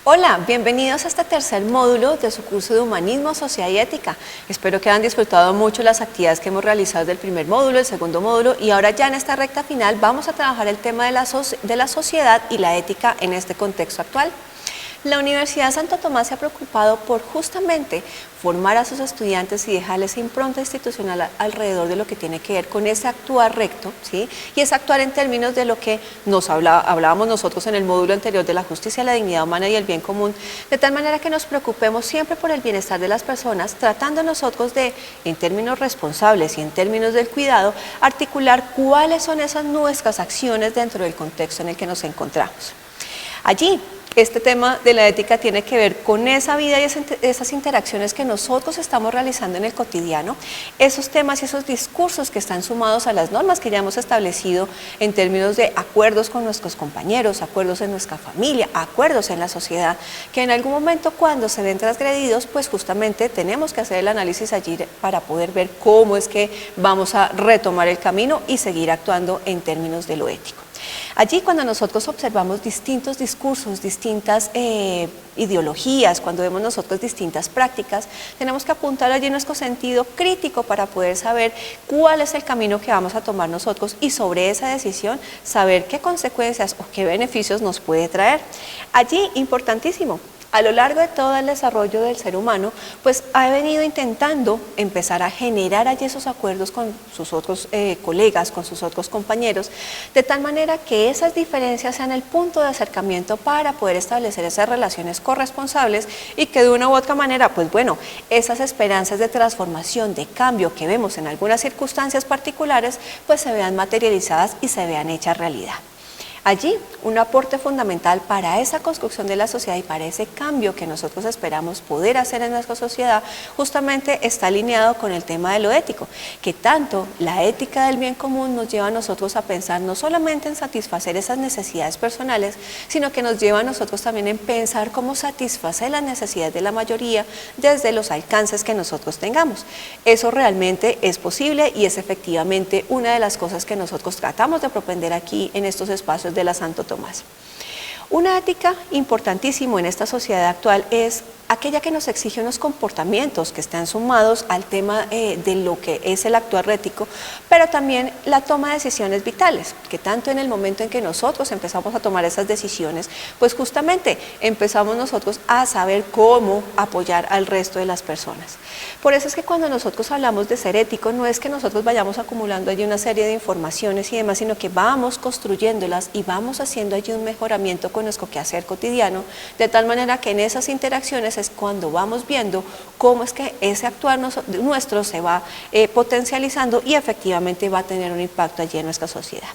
Hola, bienvenidos a este tercer módulo de su curso de Humanismo, Sociedad y Ética. Espero que hayan disfrutado mucho las actividades que hemos realizado del primer módulo, el segundo módulo y ahora ya en esta recta final vamos a trabajar el tema de la sociedad y la ética en este contexto actual. La Universidad de Santo Tomás se ha preocupado por justamente formar a sus estudiantes y dejarles impronta institucional alrededor de lo que tiene que ver con ese actuar recto, ¿sí? Y es actuar en términos de lo que hablábamos nosotros en el módulo anterior de la justicia, la dignidad humana y el bien común, de tal manera que nos preocupemos siempre por el bienestar de las personas, tratando nosotros de, en términos responsables y en términos del cuidado, articular cuáles son esas nuestras acciones dentro del contexto en el que nos encontramos. Allí, este tema de la ética tiene que ver con esa vida y esas interacciones que nosotros estamos realizando en el cotidiano, esos temas y esos discursos que están sumados a las normas que ya hemos establecido en términos de acuerdos con nuestros compañeros, acuerdos en nuestra familia, acuerdos en la sociedad, que en algún momento cuando se ven transgredidos, pues justamente tenemos que hacer el análisis allí para poder ver cómo es que vamos a retomar el camino y seguir actuando en términos de lo ético. Allí cuando nosotros observamos distintos discursos, distintas ideologías, cuando vemos nosotros distintas prácticas, tenemos que apuntar allí nuestro sentido crítico para poder saber cuál es el camino que vamos a tomar nosotros y sobre esa decisión saber qué consecuencias o qué beneficios nos puede traer. Allí, importantísimo, a lo largo de todo el desarrollo del ser humano, pues ha venido intentando empezar a generar allí esos acuerdos con sus otros colegas, con sus otros compañeros, de tal manera que esas diferencias sean el punto de acercamiento para poder establecer esas relaciones corresponsables y que de una u otra manera, pues bueno, esas esperanzas de transformación, de cambio que vemos en algunas circunstancias particulares, pues se vean materializadas y se vean hechas realidad. Allí, un aporte fundamental para esa construcción de la sociedad y para ese cambio que nosotros esperamos poder hacer en nuestra sociedad, justamente está alineado con el tema de lo ético, que tanto la ética del bien común nos lleva a nosotros a pensar no solamente en satisfacer esas necesidades personales, sino que nos lleva a nosotros también en pensar cómo satisfacer las necesidades de la mayoría desde los alcances que nosotros tengamos. Eso realmente es posible y es efectivamente una de las cosas que nosotros tratamos de propender aquí en estos espacios de la Santo Tomás. Una ética importantísimo en esta sociedad actual es aquella que nos exige unos comportamientos que están sumados al tema de lo que es el actuar ético, pero también la toma de decisiones vitales, que tanto en el momento en que nosotros empezamos a tomar esas decisiones, pues justamente empezamos nosotros a saber cómo apoyar al resto de las personas. Por eso es que cuando nosotros hablamos de ser ético, no es que nosotros vayamos acumulando allí una serie de informaciones y demás, sino que vamos construyéndolas y vamos haciendo allí un mejoramiento con nuestro quehacer cotidiano, de tal manera que en esas interacciones es cuando vamos viendo cómo es que ese actuar nuestro se va potencializando y efectivamente va a tener un impacto allí en nuestra sociedad.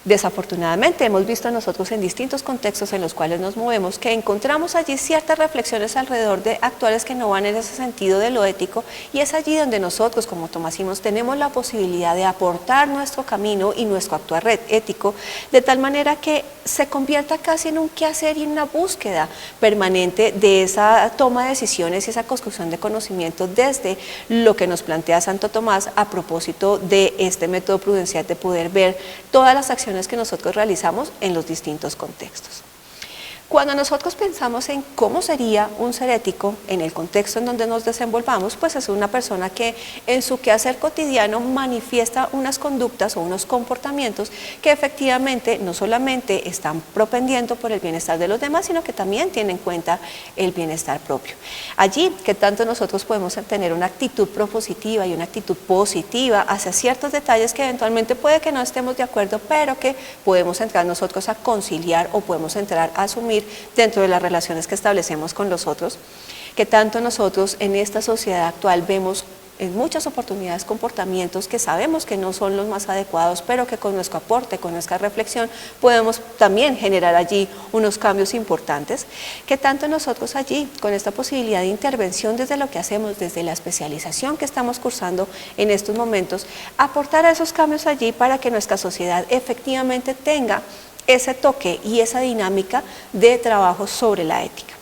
Desafortunadamente hemos visto nosotros en distintos contextos en los cuales nos movemos que encontramos allí ciertas reflexiones alrededor de actuales que no van en ese sentido de lo ético y es allí donde nosotros como tomasinos tenemos la posibilidad de aportar nuestro camino y nuestro actuar ético de tal manera que se convierta casi en un quehacer y en una búsqueda permanente de esa toma de decisiones y esa construcción de conocimiento desde lo que nos plantea Santo Tomás a propósito de este método prudencial de poder ver todas las acciones que nosotros realizamos en los distintos contextos. Cuando nosotros pensamos en cómo sería un ser ético en el contexto en donde nos desenvolvamos, pues es una persona que en su quehacer cotidiano manifiesta unas conductas o unos comportamientos que efectivamente no solamente están propendiendo por el bienestar de los demás, sino que también tienen en cuenta el bienestar propio. Allí que tanto nosotros podemos tener una actitud propositiva y una actitud positiva hacia ciertos detalles que eventualmente puede que no estemos de acuerdo, pero que podemos entrar nosotros a conciliar o podemos entrar a asumir dentro de las relaciones que establecemos con los otros, que tanto nosotros en esta sociedad actual vemos en muchas oportunidades comportamientos que sabemos que no son los más adecuados, pero que con nuestro aporte, con nuestra reflexión, podemos también generar allí unos cambios importantes, que tanto nosotros allí, con esta posibilidad de intervención desde lo que hacemos, desde la especialización que estamos cursando en estos momentos, aportar a esos cambios allí para que nuestra sociedad efectivamente tenga ese toque y esa dinámica de trabajo sobre la ética.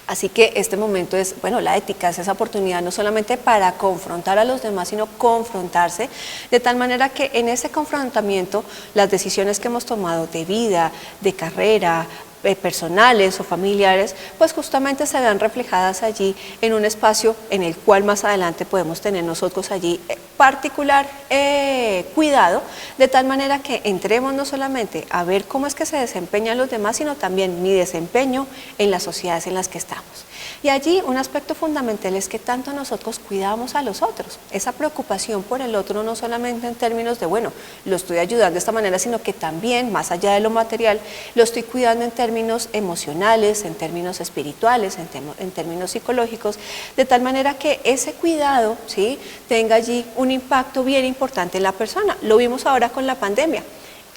Así que este momento es, bueno, la ética es esa oportunidad no solamente para confrontar a los demás, sino confrontarse, de tal manera que en ese confrontamiento las decisiones que hemos tomado de vida, de carrera, personales o familiares, pues justamente se verán reflejadas allí en un espacio en el cual más adelante podemos tener nosotros allí particular cuidado, de tal manera que entremos no solamente a ver cómo es que se desempeñan los demás, sino también mi desempeño en las sociedades en las que estamos. Y allí un aspecto fundamental es que tanto nosotros cuidamos a los otros, esa preocupación por el otro no solamente en términos de, bueno, lo estoy ayudando de esta manera, sino que también, más allá de lo material, lo estoy cuidando en términos emocionales, en términos espirituales, en términos psicológicos, de tal manera que ese cuidado, ¿sí?, tenga allí un impacto bien importante en la persona. Lo vimos ahora con la pandemia,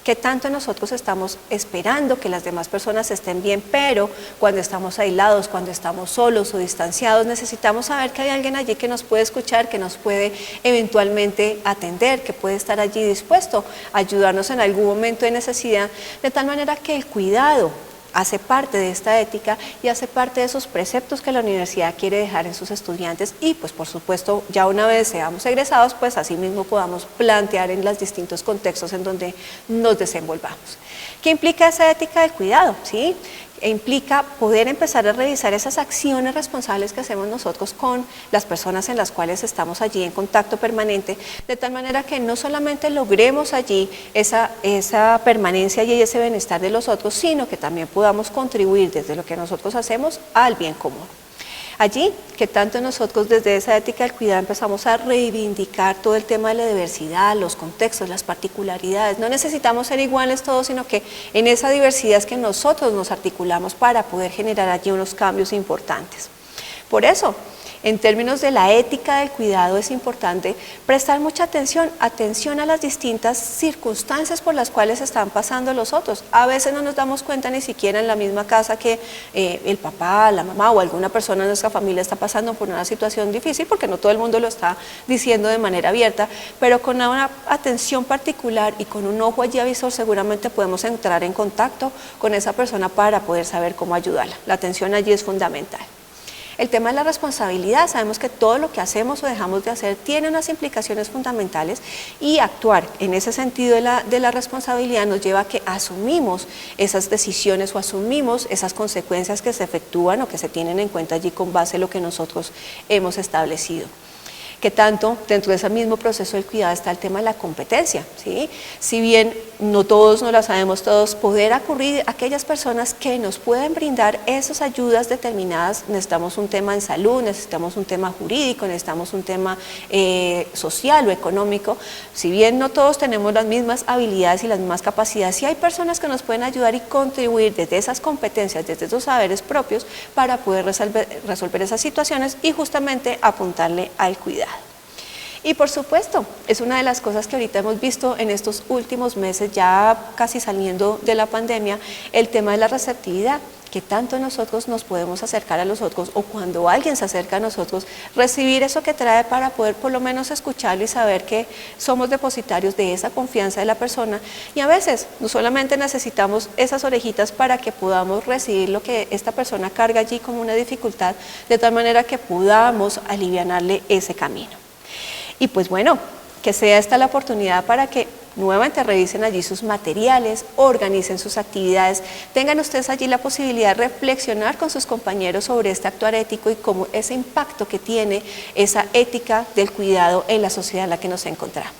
que tanto nosotros estamos esperando que las demás personas estén bien, pero cuando estamos aislados, cuando estamos solos o distanciados, necesitamos saber que hay alguien allí que nos puede escuchar, que nos puede eventualmente atender, que puede estar allí dispuesto a ayudarnos en algún momento de necesidad, de tal manera que el cuidado hace parte de esta ética y hace parte de esos preceptos que la universidad quiere dejar en sus estudiantes y pues por supuesto ya una vez seamos egresados pues así mismo podamos plantear en los distintos contextos en donde nos desenvolvamos. ¿Qué implica esa ética del cuidado? ¿Sí? Implica poder empezar a revisar esas acciones responsables que hacemos nosotros con las personas en las cuales estamos allí en contacto permanente, de tal manera que no solamente logremos allí esa permanencia y ese bienestar de los otros, sino que también podamos contribuir desde lo que nosotros hacemos al bien común. Allí, que tanto nosotros desde esa ética del cuidado empezamos a reivindicar todo el tema de la diversidad, los contextos, las particularidades. No necesitamos ser iguales todos, sino que en esa diversidad es que nosotros nos articulamos para poder generar allí unos cambios importantes. Por eso, en términos de la ética del cuidado es importante prestar mucha atención a las distintas circunstancias por las cuales están pasando los otros. A veces no nos damos cuenta ni siquiera en la misma casa que el papá, la mamá o alguna persona de nuestra familia está pasando por una situación difícil, porque no todo el mundo lo está diciendo de manera abierta, pero con una atención particular y con un ojo allí avisor seguramente podemos entrar en contacto con esa persona para poder saber cómo ayudarla. La atención allí es fundamental. El tema de la responsabilidad, sabemos que todo lo que hacemos o dejamos de hacer tiene unas implicaciones fundamentales y actuar en ese sentido de la responsabilidad nos lleva a que asumimos esas decisiones o asumimos esas consecuencias que se efectúan o que se tienen en cuenta allí con base en lo que nosotros hemos establecido. Que tanto dentro de ese mismo proceso del cuidado está el tema de la competencia, ¿sí? Si bien no todos, no la sabemos todos, poder acudir a aquellas personas que nos pueden brindar esas ayudas determinadas, necesitamos un tema en salud, necesitamos un tema jurídico, necesitamos un tema social o económico, si bien no todos tenemos las mismas habilidades y las mismas capacidades, sí hay personas que nos pueden ayudar y contribuir desde esas competencias, desde esos saberes propios para poder resolver esas situaciones y justamente apuntarle al cuidado. Y por supuesto, es una de las cosas que ahorita hemos visto en estos últimos meses, ya casi saliendo de la pandemia, el tema de la receptividad, que tanto nosotros nos podemos acercar a los otros o cuando alguien se acerca a nosotros, recibir eso que trae para poder por lo menos escucharlo y saber que somos depositarios de esa confianza de la persona y a veces no solamente necesitamos esas orejitas para que podamos recibir lo que esta persona carga allí como una dificultad, de tal manera que podamos alivianarle ese camino. Y pues bueno, que sea esta la oportunidad para que nuevamente revisen allí sus materiales, organicen sus actividades, tengan ustedes allí la posibilidad de reflexionar con sus compañeros sobre este actuar ético y cómo ese impacto que tiene esa ética del cuidado en la sociedad en la que nos encontramos.